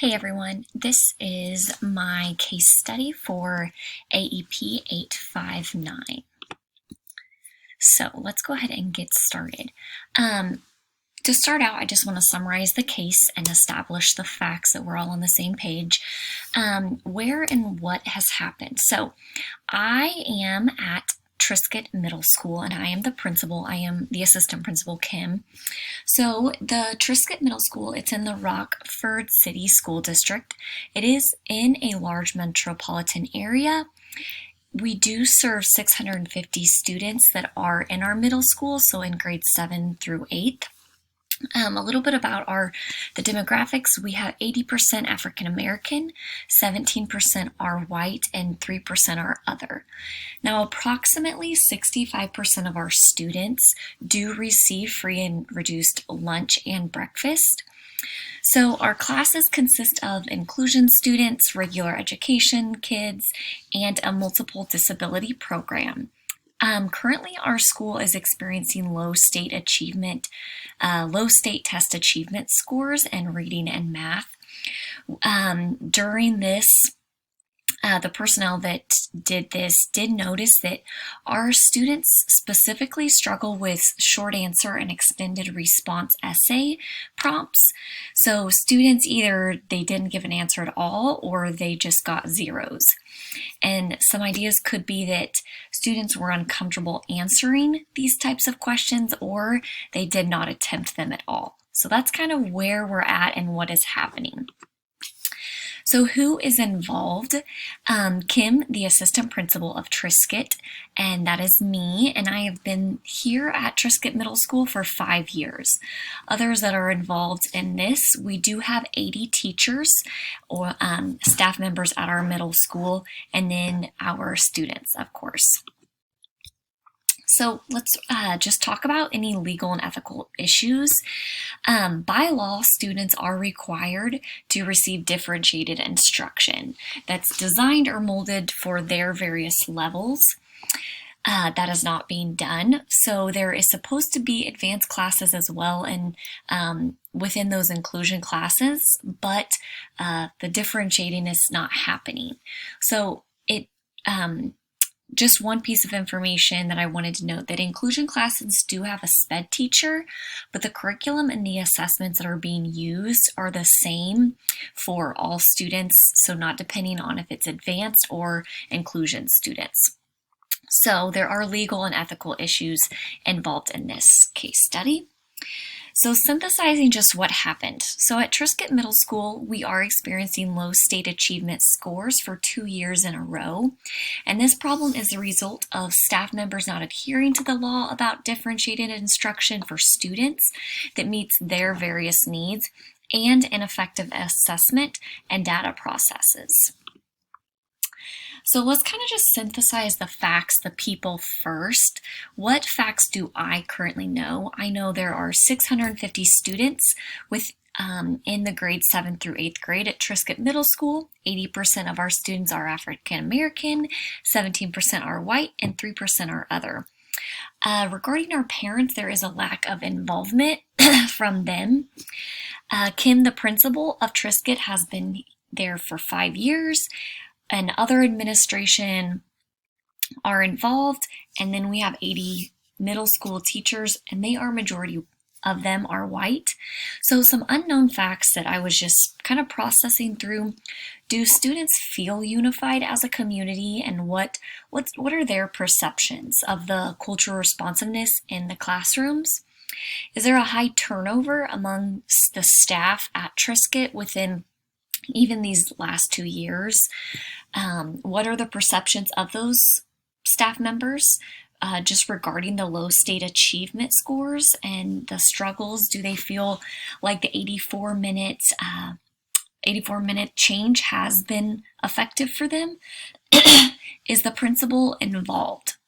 Hey everyone, this is my case study for AEP 859. So let's go ahead and get started. To start out, I just want to summarize the case and establish the facts that we're all on the same page. Where and what has happened. So I am at Triscuit Middle School and I am the principal. I am the assistant principal, Kim. So the Triscuit Middle School, it's in the Rockford City School District. It is in a large metropolitan area. We do serve 650 students that are in our middle school, so in grades 7 through 8. A little bit about the demographics. We have 80% African American, 17% are white, and 3% are other. Now, approximately 65% of our students do receive free and reduced lunch and breakfast. So our classes consist of inclusion students, regular education kids, and a multiple disability program. Currently, our school is experiencing low state test achievement scores in reading and math. During this, the personnel that did this did notice that our students specifically struggle with short answer and extended response essay prompts. So students either they didn't give an answer at all or they just got zeros. And some ideas could be that students were uncomfortable answering these types of questions or they did not attempt them at all. So that's kind of where we're at and what is happening. So who is involved? Kim, the assistant principal of Triscuit, and that is me, and I have been here at Triscuit Middle School for 5 years. Others that are involved in this, we do have 80 teachers or staff members at our middle school, and then our students, of course. So let's just talk about any legal and ethical issues. By law, students are required to receive differentiated instruction that's designed or molded for their various levels. That is not being done. So there is supposed to be advanced classes as well and within those inclusion classes, but the differentiating is not happening. So it just one piece of information that I wanted to note that inclusion classes do have a SPED teacher, but the curriculum and the assessments that are being used are the same for all students, so not depending on if it's advanced or inclusion students. So there are legal and ethical issues involved in this case study. So synthesizing just what happened. So at Triscuit Middle School, we are experiencing low state achievement scores for 2 years in a row. And this problem is the result of staff members not adhering to the law about differentiated instruction for students that meets their various needs and ineffective assessment and data processes. So let's kind of just synthesize the facts, the people first. What facts do I currently know? I know there are 650 students in the grades 7 through 8th grade at Triscuit Middle School. 80% of our students are African American, 17% are white, and 3% are other. Regarding our parents, there is a lack of involvement from them. Kim, the principal of Triscuit, has been there for 5 years. And other administration are involved, and then we have 80 middle school teachers, and majority of them are white. So some unknown facts that I was just kind of processing through. Do students feel unified as a community, and what are their perceptions of the cultural responsiveness in the classrooms? Is there a high turnover among the staff at Triscuit within even these last 2 years? What are the perceptions of those staff members just regarding the low state achievement scores and the struggles? Do they feel like the 84-minute change has been effective for them? Is the principal involved?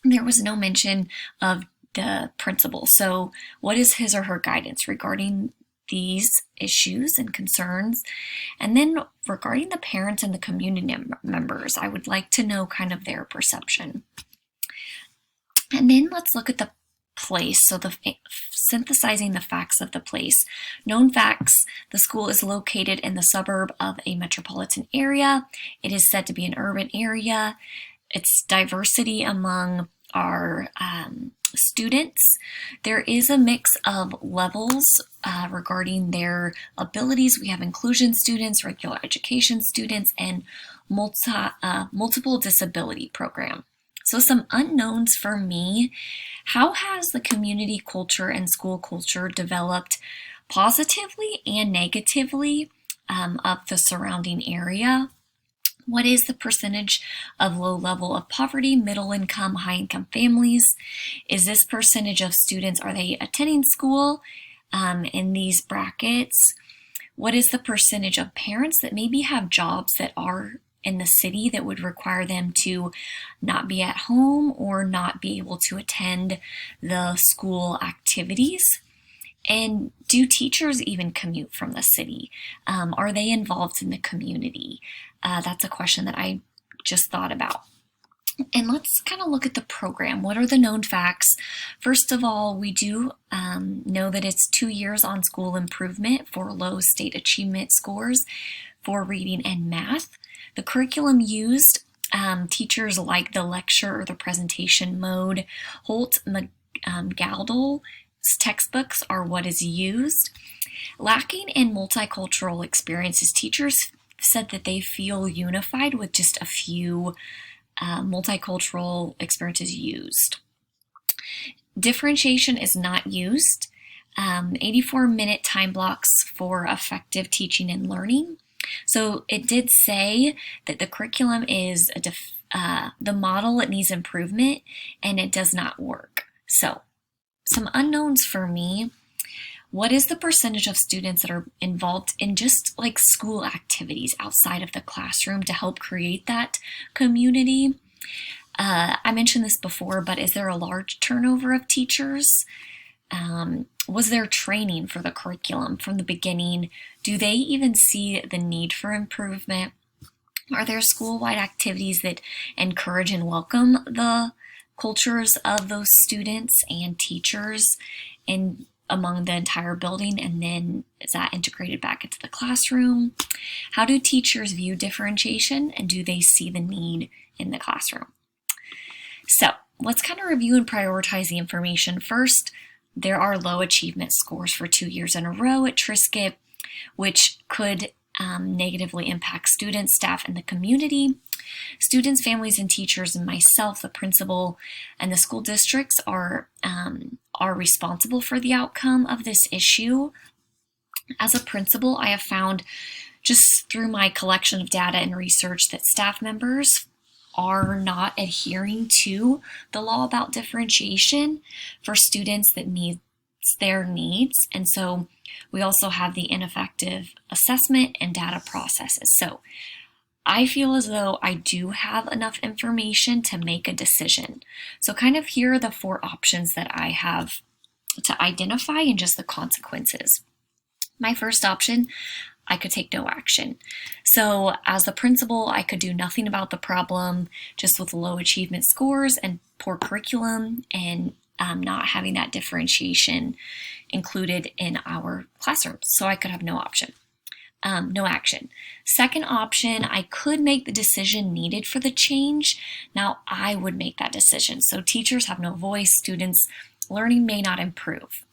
There was no mention of the principal. So what is his or her guidance regarding these issues and concerns? And then regarding the parents and the community members, I would like to know kind of their perception. And then let's look at the place, so synthesizing the facts of the place. Known facts: the school is located in the suburb of a metropolitan area. It is said to be an urban area. Its diversity among our students. There is a mix of levels regarding their abilities. We have inclusion students, regular education students, and multiple disability program. So some unknowns for me: how has the community culture and school culture developed positively and negatively of the surrounding area? What is the percentage of low level of poverty, middle income, high income families? Is this percentage of students, are they attending school in these brackets? What is the percentage of parents that maybe have jobs that are in the city that would require them to not be at home or not be able to attend the school activities? And do teachers even commute from the city? Are they involved in the community? That's a question that I just thought about. And let's kind of look at the program. What are the known facts? First of all, we do know that it's 2 years on school improvement for low state achievement scores for reading and math. The curriculum used, teachers like the lecture or the presentation mode. Holt-McGoudle textbooks are what is used. Lacking in multicultural experiences, teachers said that they feel unified with just a few multicultural experiences used. Differentiation is not used. 84-minute time blocks for effective teaching and learning. So it did say that the curriculum is the model, it needs improvement, and it does not work. So some unknowns for me: what is the percentage of students that are involved in just like school activities outside of the classroom to help create that community? I mentioned this before, but is there a large turnover of teachers? Was there training for the curriculum from the beginning? Do they even see the need for improvement? Are there school-wide activities that encourage and welcome the cultures of those students and teachers and among the entire building, and then is that integrated back into the classroom? How do teachers view differentiation, and do they see the need in the classroom? So let's kind of review and prioritize the information. First, there are low achievement scores for 2 years in a row at Triscuit, which could negatively impact students, staff, and the community. Students, families, and teachers, and myself, the principal, and the school districts are responsible for the outcome of this issue. As a principal, I have found just through my collection of data and research that staff members are not adhering to the law about differentiation for students that meets their needs. And so we also have the ineffective assessment and data processes. So I feel as though I do have enough information to make a decision. So kind of here are the 4 options that I have to identify and just the consequences. My first option: I could take no action. So as the principal, I could do nothing about the problem, just with low achievement scores and poor curriculum and not having that differentiation included in our classrooms. So I could have no option. No action. Second option: I could make the decision needed for the change. Now I would make that decision. So teachers have no voice, students' learning may not improve.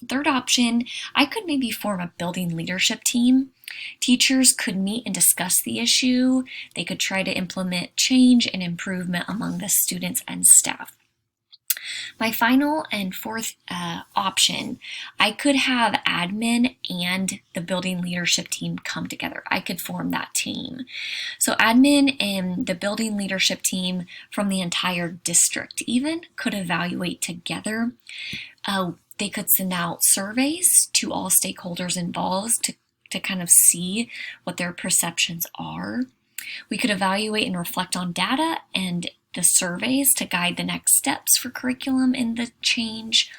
Third option: I could maybe form a building leadership team. Teachers could meet and discuss the issue. They could try to implement change and improvement among the students and staff. My final and fourth option: I could have admin and the building leadership team come together. I could form that team. So admin and the building leadership team from the entire district even could evaluate together. They could send out surveys to all stakeholders involved to kind of see what their perceptions are. We could evaluate and reflect on data and the surveys to guide the next steps for curriculum in the change,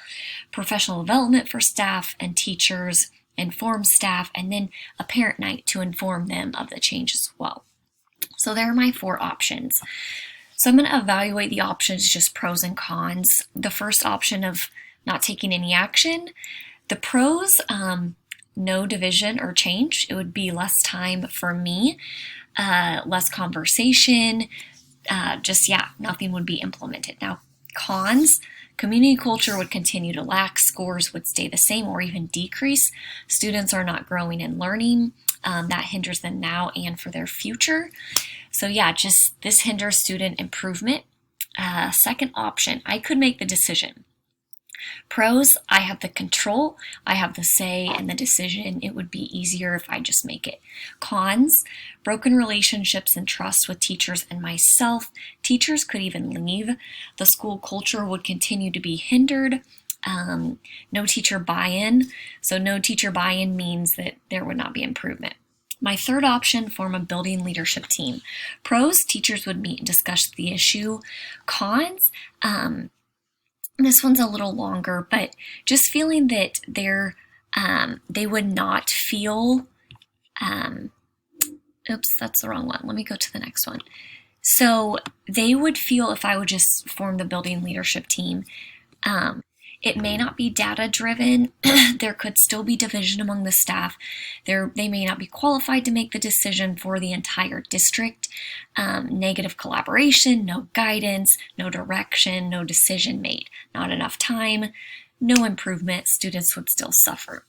professional development for staff and teachers, inform staff, and then a parent night to inform them of the change as well. So there are my 4 options. So I'm going to evaluate the options, just pros and cons. The first option of not taking any action, the pros, no division or change. It would be less time for me, less conversation, nothing would be implemented. Now, cons, community culture would continue to lack, scores would stay the same or even decrease. Students are not growing and learning. That hinders them now and for their future. So this hinders student improvement. Second option, I could make the decision. Pros, I have the control, I have the say and the decision. It would be easier if I just make it. Cons, broken relationships and trust with teachers and myself. Teachers could even leave. The school culture would continue to be hindered. No teacher buy-in. So no teacher buy-in means that there would not be improvement. My third option, form a building leadership team. Pros, teachers would meet and discuss the issue. Cons, this one's a little longer, but just feeling that they would not feel, oops, that's the wrong one. Let me go to the next one. So they would feel, if I would just form the building leadership team, it may not be data driven. There could still be division among the staff. They may not be qualified to make the decision for the entire district. Negative collaboration, no guidance, no direction, no decision made, not enough time, no improvement. Students would still suffer.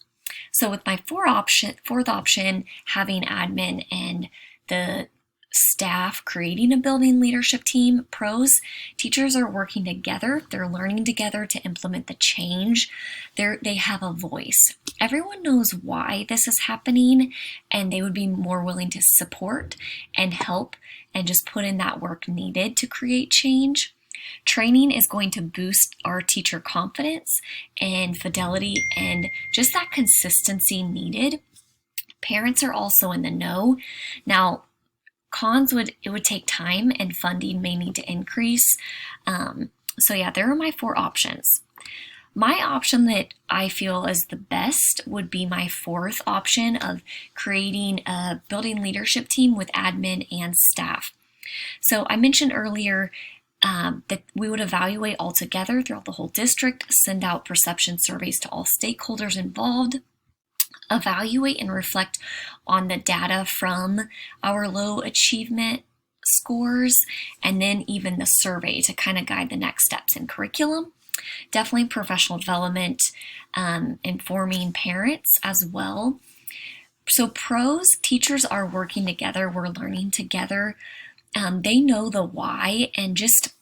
So with my fourth option, having admin and the staff creating a building leadership team. Pros, teachers are working together. They're learning together to implement the change. They have a voice. Everyone knows why this is happening, and they would be more willing to support and help and just put in that work needed to create change. Training is going to boost our teacher confidence and fidelity and just that consistency needed. Parents are also in the know. Now, cons would take time and funding may need to increase. There are my four options. My option that I feel is the best would be my fourth option of creating a building leadership team with admin and staff. So I mentioned earlier that we would evaluate all together throughout the whole district, send out perception surveys to all stakeholders involved, evaluate and reflect on the data from our low achievement scores, and then even the survey to kind of guide the next steps in curriculum. Definitely professional development, informing parents as well. So pros, teachers are working together, we're learning together. They know the why, and just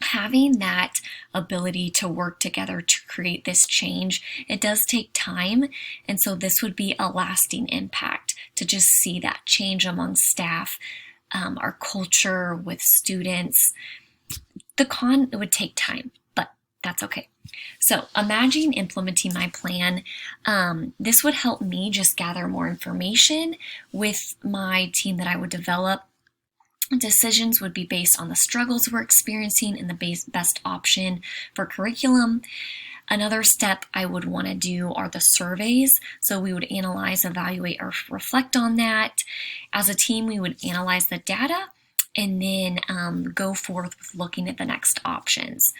having that ability to work together to create this change, it does take time. And so this would be a lasting impact to just see that change among staff, our culture with students. The con, it would take time, but that's okay. So imagine implementing my plan. This would help me just gather more information with my team that I would develop. Decisions would be based on the struggles we're experiencing and the best option for curriculum. Another step I would want to do are the surveys. So we would analyze, evaluate, or reflect on that. As a team, we would analyze the data and then go forth with looking at the next options.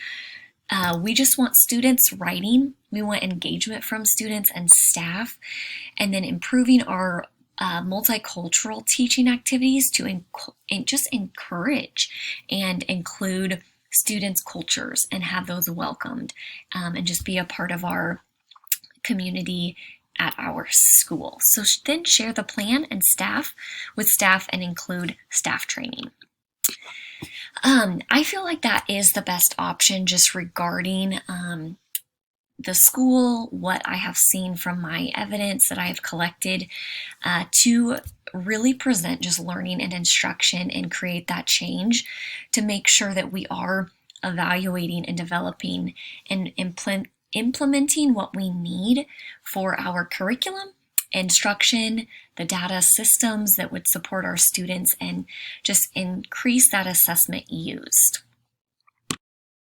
We just want students writing. We want engagement from students and staff, and then improving our multicultural teaching activities to just encourage and include students' cultures and have those welcomed, and just be a part of our community at our school. So then share the plan and staff with staff and include staff training. I feel like that is the best option just regarding the school, what I have seen from my evidence that I have collected, to really present just learning and instruction and create that change to make sure that we are evaluating and developing and implementing what we need for our curriculum, instruction, the data systems that would support our students, and just increase that assessment used.